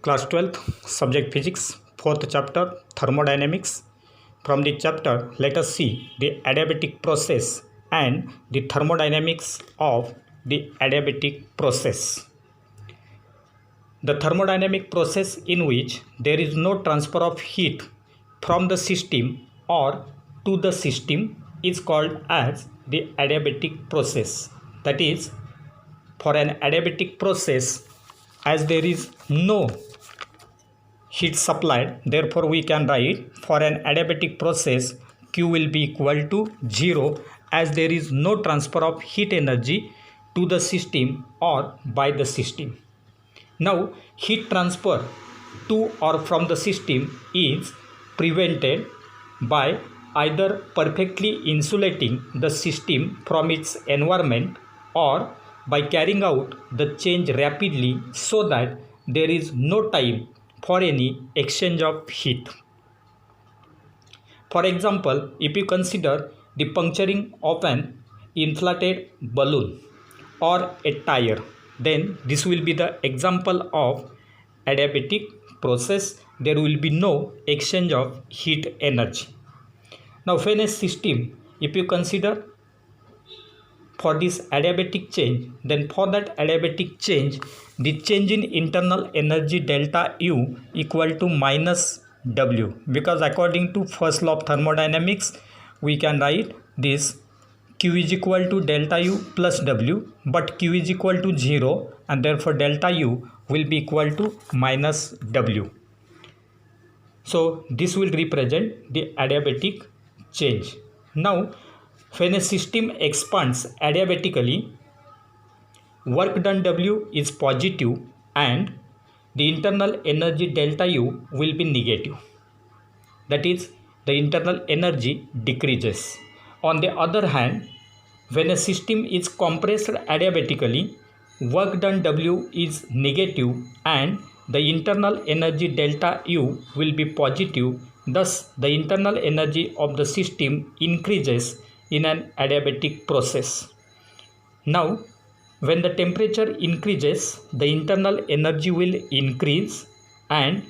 Class 12th, Subject Physics, 4th chapter, Thermodynamics. From the chapter, let us see the adiabatic process and the thermodynamics of the adiabatic process. The thermodynamic process in which there is no transfer of heat from the system or to the system is called as the adiabatic process. That is, for an adiabatic process, as there is no heat supplied, therefore we can write for an adiabatic process Q will be equal to 0, as there is no transfer of heat energy to the system or by the system. Now heat transfer to or from the system is prevented by either perfectly insulating the system from its environment or by carrying out the change rapidly so that there is no time for any exchange of heat. For example, if you consider the puncturing of an inflated balloon or a tire, then this will be the example of adiabatic process. There will be no exchange of heat energy. Now when a system, if you consider for this adiabatic change, then for that adiabatic change, the change in internal energy delta U equal to minus W, because according to first law of thermodynamics we can write this Q is equal to delta U plus W, but Q is equal to 0 and therefore delta U will be equal to minus W. So this will represent the adiabatic change. Now when a system expands adiabatically, work done W is positive and the internal energy delta U will be negative. That is, the internal energy decreases. On the other hand, when a system is compressed adiabatically, work done W is negative and the internal energy delta U will be positive. Thus, the internal energy of the system increases in an adiabatic process. Now, when the temperature increases, the internal energy will increase, and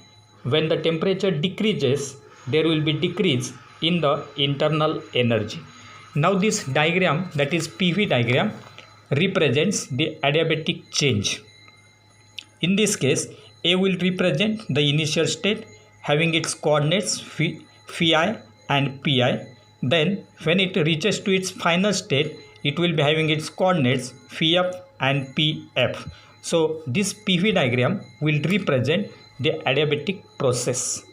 when the temperature decreases, there will be decrease in the internal energy. Now this diagram, that is PV diagram, represents the adiabatic change. In this case, A will represent the initial state having its coordinates phi and pi. Then when it reaches to its final state, it will be having its coordinates phi f and pf. So this PV diagram will represent the adiabatic process.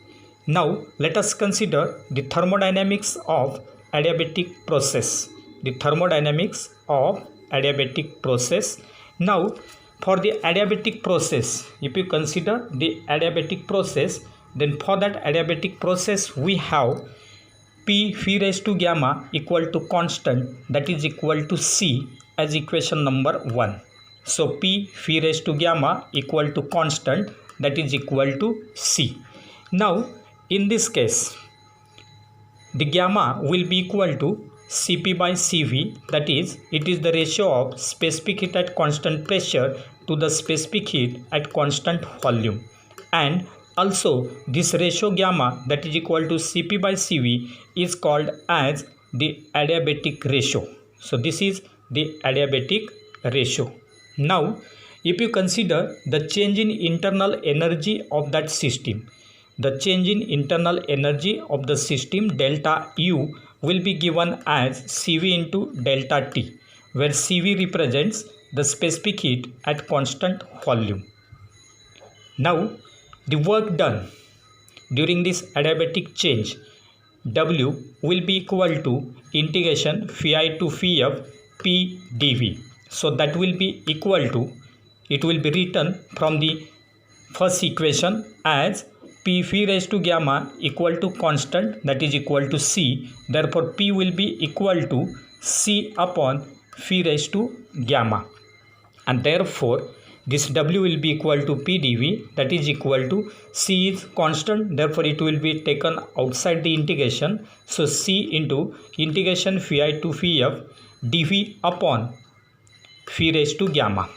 Now let us consider the thermodynamics of adiabatic process. The thermodynamics of adiabatic process. Now for the adiabatic process, if you consider the adiabatic process, then for that adiabatic process we have P phi raised to gamma equal to constant, that is equal to C, as equation number 1. So P phi raised to gamma equal to constant, that is equal to C. Now in this case, the gamma will be equal to Cp by Cv, that is, it is the ratio of specific heat at constant pressure to the specific heat at constant volume, and also this ratio gamma, that is equal to Cp by Cv, is called as the adiabatic ratio. So this is the adiabatic ratio. Now if you consider the change in internal energy of that system, the change in internal energy of the system delta U will be given as Cv into delta T, where Cv represents the specific heat at constant volume. Now the work done during this adiabatic change, W will be equal to integration phi to phi f P dV. So that will be equal to, it will be written from the first equation as P phi raised to gamma equal to constant, that is equal to C. Therefore P will be equal to C upon phi raised to gamma, and therefore this W will be equal to P dV, that is equal to C is constant, therefore it will be taken outside the integration. So C into integration phi to phi f dV upon phi raised to gamma.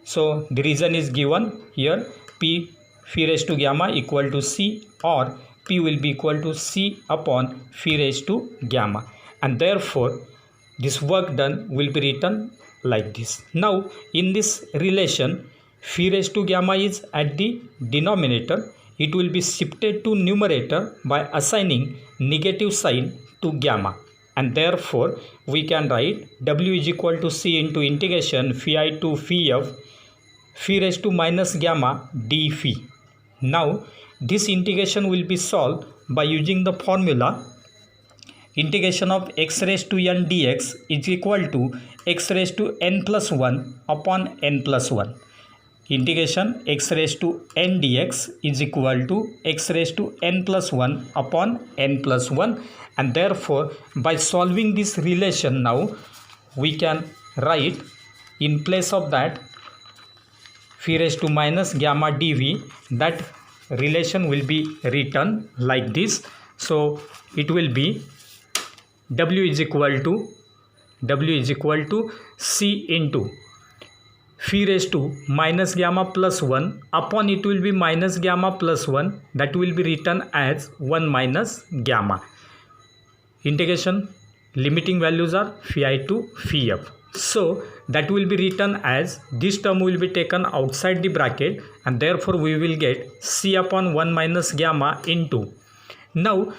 So the reason is given here, P phi raised to gamma equal to C, or P will be equal to C upon phi raised to gamma, and therefore this work done will be written like this. Now in this relation, phi raised to gamma is at the denominator. It will be shifted to numerator by assigning negative sign to gamma, and therefore we can write W is equal to C into integration phi I to phi f phi raised to minus gamma d phi. Now this integration will be solved by using the formula integration of x raised to n dx is equal to x raised to n plus 1 upon n plus 1. Integration x raised to n dx is equal to x raised to n plus 1 upon n plus 1, and therefore by solving this relation now we can write in place of that phi raised to minus gamma dv. That relation will be written like this. So it will be W is equal to C into phi raised to minus gamma plus 1 upon it will be minus gamma plus 1, that will be written as 1 minus gamma. Integration limiting values are phi I to phi f. So that will be written as this term will be taken outside the bracket, and therefore we will get C upon 1 minus gamma into, now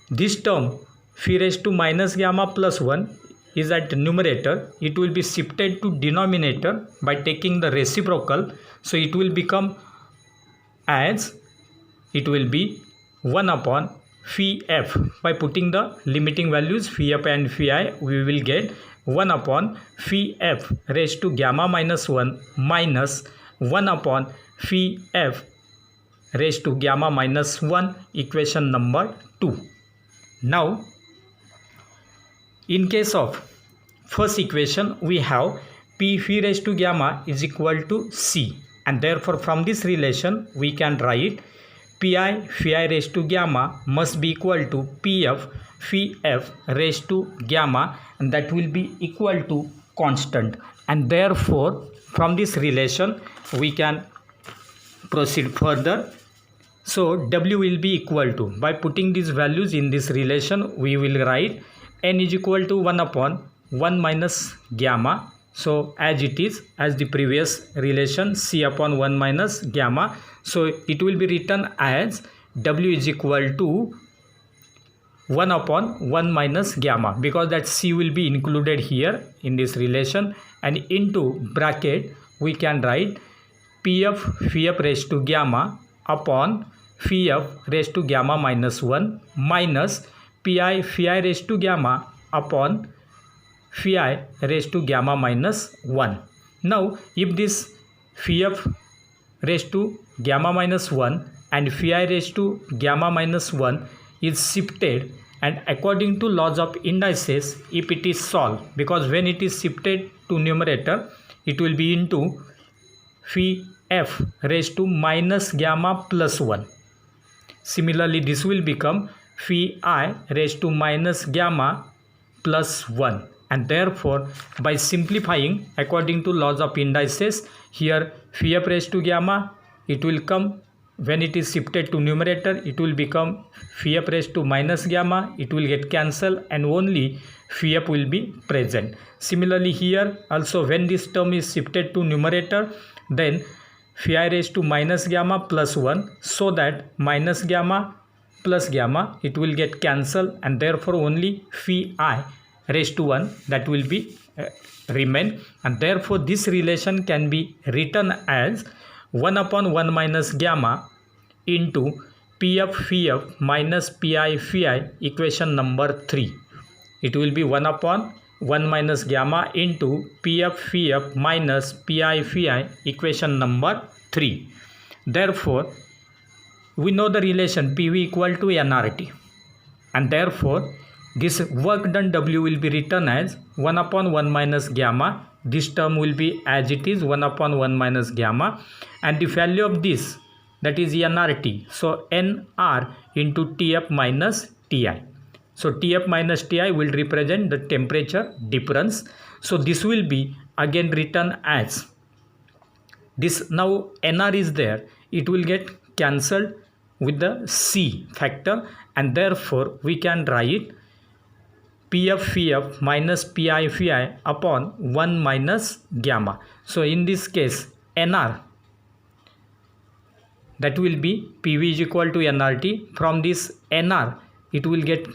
this term phi raised to minus gamma plus 1 is at numerator. It will be shifted to denominator by taking the reciprocal. So it will become as, it will be 1 upon phi f. By putting the limiting values phi f and phi I, we will get 1 upon phi f raised to gamma minus 1 minus 1 upon phi f raised to gamma minus 1, equation number 2. Now in case of first equation we have P phi raised to gamma is equal to C, and therefore from this relation we can write Pi phi I raised to gamma must be equal to Pf phi f raised to gamma, and that will be equal to constant, and therefore from this relation we can proceed further. So W will be equal to, by putting these values in this relation we will write n is equal to 1 upon 1 minus gamma. So as it is, as the previous relation, C upon 1 minus gamma. So it will be written as W is equal to 1 upon 1 minus gamma, because that C will be included here in this relation, and into bracket we can write Pf phi f raised to gamma upon phi f raised to gamma minus 1 minus Pi phi I raised to gamma upon phi I raised to gamma minus 1. Now if this phi f raised to gamma minus 1 and phi I raised to gamma minus 1 is shifted, and according to laws of indices, if it is solved, because when it is shifted to numerator it will be into phi f raised to minus gamma plus 1. Similarly this will become phi I raised to minus gamma plus 1, and therefore by simplifying according to laws of indices, here phi f raised to gamma, it will come, when it is shifted to numerator it will become phi f raised to minus gamma, it will get cancelled and only phi f will be present. Similarly here also, when this term is shifted to numerator, then phi I raised to minus gamma plus 1, so that minus gamma plus gamma it will get cancelled, and therefore only phi I raised to 1 that will be remain, and therefore this relation can be written as 1 upon 1 minus gamma into Pf phi f minus Pi phi I, equation number 3. It will be 1 upon 1 minus gamma into Pf phi f minus Pi phi I, equation number 3. Therefore we know the relation PV equal to nRT, and therefore this work done W will be written as 1 upon 1 minus gamma. This term will be as it is, 1 upon 1 minus gamma, and the value of this, that is nRT. So nR into Tf minus Ti. So Tf minus Ti will represent the temperature difference. So this will be again written as this. Now nR is there, it will get cancelled with the C factor, and therefore we can write Pf Vf minus Pi Vi upon 1 minus gamma. So in this case Nr, that will be PV is equal to nRT. From this Nr it will get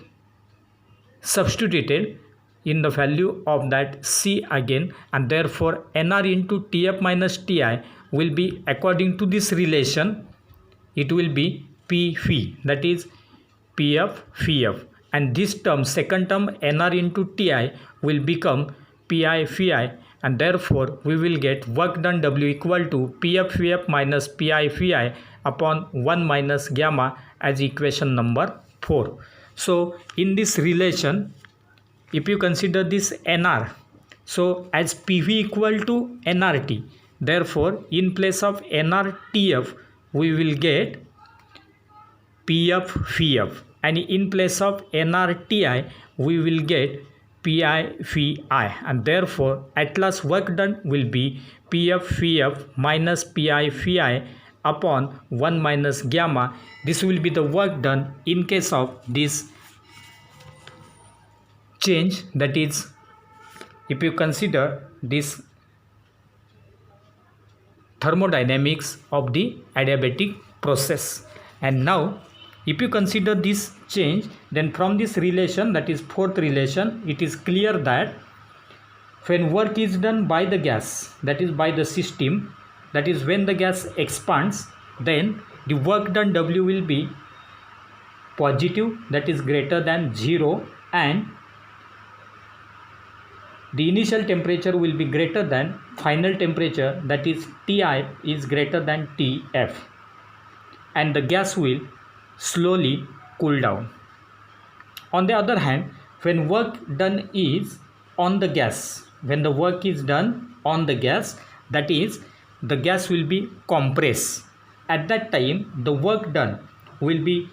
substituted in the value of that C again, and therefore Nr into Tf minus Ti will be, according to this relation, it will be Pv, that is Pf Vf, and this term, second term Nr into Ti, will become Pi Vi, and therefore we will get work done W equal to Pf Vf minus Pi Vi upon 1 minus gamma as equation number 4. So in this relation, if you consider this Nr, so as PV equal to nRT, therefore in place of nRTF we will get Pf Vf, and in place of nRTI we will get Pi Vi, and therefore at last work done will be Pf Vf minus Pi Vi upon 1 minus gamma. This will be the work done in case of this change, that is, if you consider this thermodynamics of the adiabatic process. And now if you consider this change, then from this relation, that is fourth relation, it is clear that when work is done by the gas, that is by the system, that is when the gas expands, then the work done W will be positive, that is greater than 0, and the initial temperature will be greater than final temperature, that is Ti is greater than Tf, and the gas will slowly cool down. On the other hand, when work done is on the gas, when the work is done on the gas, that is the gas will be compressed. At that time the work done will be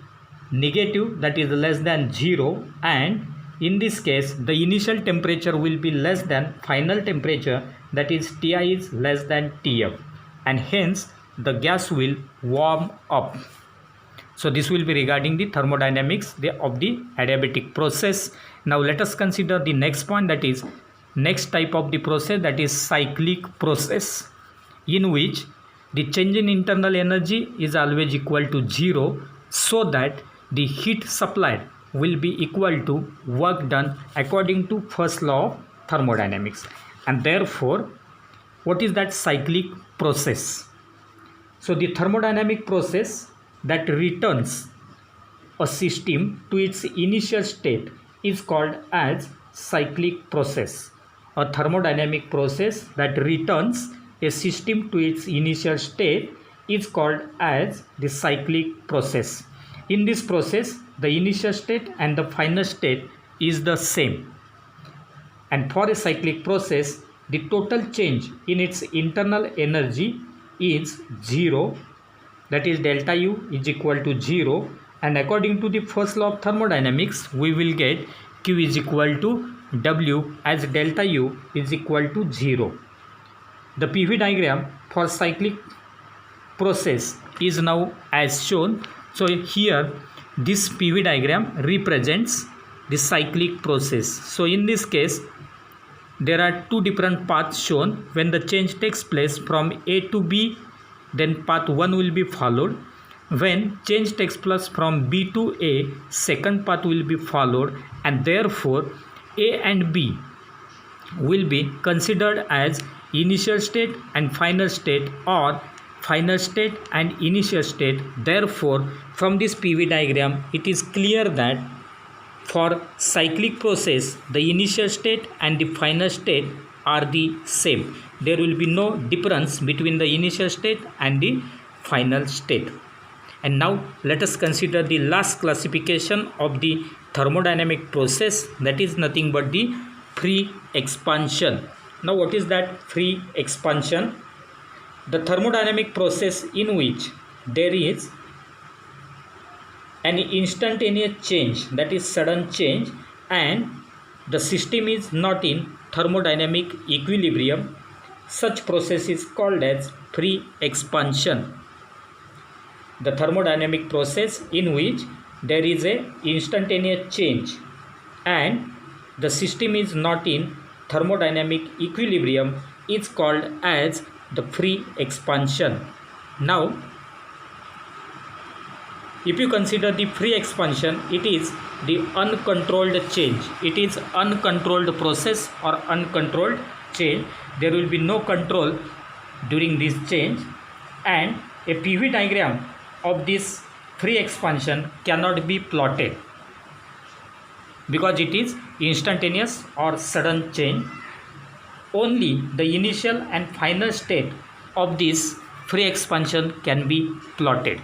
negative, that is less than 0, and in this case the initial temperature will be less than final temperature, that is Ti is less than Tf, and hence the gas will warm up. So this will be regarding the thermodynamics of the adiabatic process. Now let us consider the next point, that is next type of the process, that is cyclic process, in which the change in internal energy is always equal to 0, so that the heat supplied will be equal to work done according to first law of thermodynamics. And therefore what is that cyclic process? So the thermodynamic process that returns a system to its initial state is called as cyclic process. A thermodynamic process that returns a system to its initial state is called as the cyclic process. In this process, the initial state and the final state is the same, and for a cyclic process the total change in its internal energy is 0, that is delta U is equal to 0, and according to the first law of thermodynamics we will get Q is equal to W as delta U is equal to 0. The PV diagram for cyclic process is now as shown. So here this PV diagram represents the cyclic process. So in this case there are two different paths shown. When the change takes place from A to B, then path 1 will be followed. When change takes place from B to A, second path will be followed, and therefore A and B will be considered as initial state and final state, or final state and initial state. Therefore from this PV diagram it is clear that for cyclic process the initial state and the final state are the same. There will be no difference between the initial state and the final state. And now let us consider the last classification of the thermodynamic process, that is nothing but the free expansion. Now what is that free expansion? The thermodynamic process in which there is an instantaneous change, that is sudden change, and the system is not in thermodynamic equilibrium, such process is called as free expansion. the thermodynamic process in which there is a instantaneous change and the system is not in thermodynamic equilibrium is called as the free expansion. Now, if you consider the free expansion, it is the uncontrolled change. It is uncontrolled process or uncontrolled change. There will be no control during this change, and a PV diagram of this free expansion cannot be plotted because it is instantaneous or sudden change. Only the initial and final state of this free expansion can be plotted.